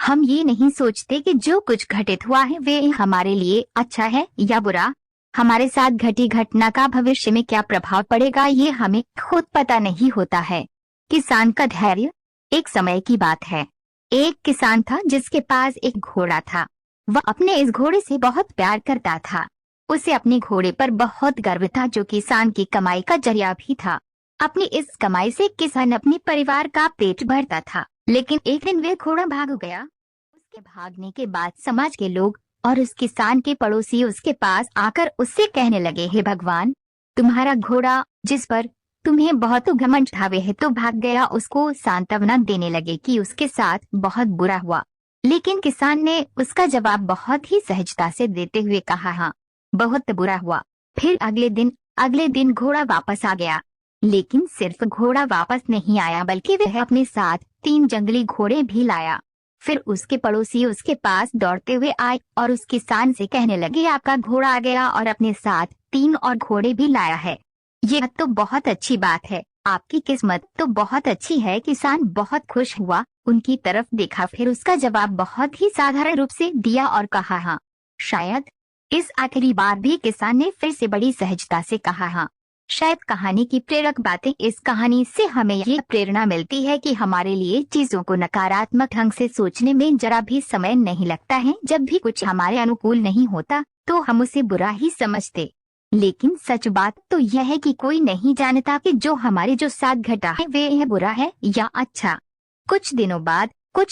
हम ये नहीं सोचते कि जो कुछ घटित हुआ है वे हमारे लिए अच्छा है या बुरा। हमारे साथ घटी घटना का भविष्य में क्या प्रभाव पड़ेगा ये हमें खुद पता नहीं होता है। किसान का धैर्य। एक समय की बात है। एक किसान था जिसके पास एक घोड़ा था। वह अपने इस घोड़े से बहुत प्यार करता था। उसे अपने घोड़े पर बहुत गर्व था जो किसान की कमाई का जरिया भी था। अपनी इस कमाई से किसान अपने परिवार का पेट भरता था। लेकिन एक दिन वह घोड़ा भाग गया। उसके भागने के बाद समाज के लोग और उस किसान के पड़ोसी उसके पास आकर उससे कहने लगे, हे भगवान, तुम्हारा घोड़ा जिस पर तुम्हें बहुत घमंड था वह तो भाग गया। उसको सांत्वना देने लगे कि उसके साथ बहुत बुरा हुआ। लेकिन किसान ने उसका जवाब बहुत ही सहजता से देते हुए कहा, हाँ, बहुत बुरा हुआ। फिर अगले दिन घोड़ा वापस आ गया। लेकिन सिर्फ घोड़ा वापस नहीं आया बल्कि वह अपने साथ 3 जंगली घोड़े भी लाया। फिर उसके पड़ोसी उसके पास दौड़ते हुए आए और उस किसान से कहने लगे, आपका घोड़ा आ गया और अपने साथ 3 और घोड़े भी लाया है। यह तो बहुत अच्छी बात है। आपकी किस्मत तो बहुत अच्छी है। किसान बहुत खुश हुआ, उनकी तरफ देखा, फिर उसका जवाब बहुत ही साधारण रूप से दिया और कहा, हाँ, शायद। इस आखिरी बार भी किसान ने फिर से बड़ी सहजता से कहा, हाँ, शायद। कहानी की प्रेरक बातें। इस कहानी से हमें ये प्रेरणा मिलती है कि हमारे लिए चीजों को नकारात्मक ढंग से सोचने में जरा भी समय नहीं लगता है। जब भी कुछ हमारे अनुकूल नहीं होता तो हम उसे बुरा ही समझते। लेकिन सच बात तो यह है कि कोई नहीं जानता कि जो हमारे जो साथ घटा है वे यह बुरा है या अच्छा। कुछ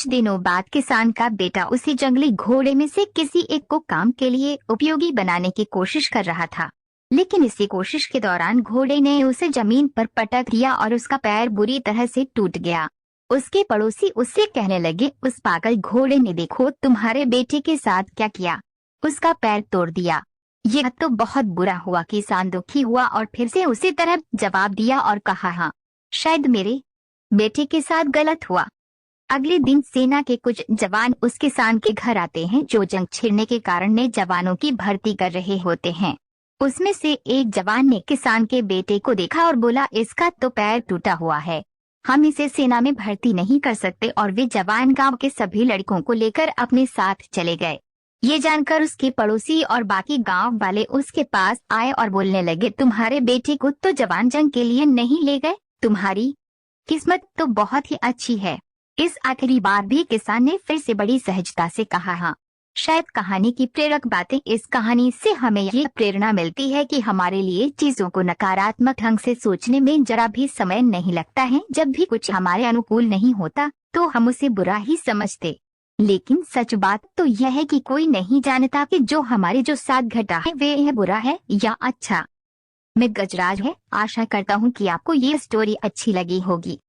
दिनों बाद किसान का बेटा उसी जंगली घोड़े में से किसी एक को काम के लिए उपयोगी बनाने की कोशिश कर रहा था। लेकिन इसी कोशिश के दौरान घोड़े ने उसे जमीन पर पटक दिया और उसका पैर बुरी तरह से टूट गया। उसके पड़ोसी उससे कहने लगे, उस पागल घोड़े ने देखो तुम्हारे बेटे के साथ क्या किया, उसका पैर तोड़ दिया। यह तो बहुत बुरा हुआ। किसान दुखी हुआ और फिर से उसी तरह जवाब दिया और कहा, हाँ, शायद मेरे बेटे के साथ गलत हुआ। अगले दिन सेना के कुछ जवान उस किसान के घर आते हैं जो जंग छिड़ने के कारण नए जवानों की भर्ती कर रहे होते हैं। उसमें से एक जवान ने किसान के बेटे को देखा और बोला, इसका तो पैर टूटा हुआ है, हम इसे सेना में भर्ती नहीं कर सकते। और वे जवान गांव के सभी लड़कों को लेकर अपने साथ चले गए। ये जानकर उसके पड़ोसी और बाकी गांव वाले उसके पास आए और बोलने लगे, तुम्हारे बेटे को तो जवान जंग के लिए नहीं ले गए, तुम्हारी किस्मत तो बहुत ही अच्छी है। इस आखिरी बार भी किसान ने फिर से बड़ी सहजता से कहा, हाँ, शायद। कहानी की प्रेरक बातें। इस कहानी से हमें ये प्रेरणा मिलती है कि हमारे लिए चीजों को नकारात्मक ढंग से सोचने में जरा भी समय नहीं लगता है। जब भी कुछ हमारे अनुकूल नहीं होता तो हम उसे बुरा ही समझते। लेकिन सच बात तो यह है कि कोई नहीं जानता कि जो हमारे जो साथ घटा है वे यह बुरा है या अच्छा। मैं गजराज है। आशा करता हूँ कि आपको ये स्टोरी अच्छी लगी होगी।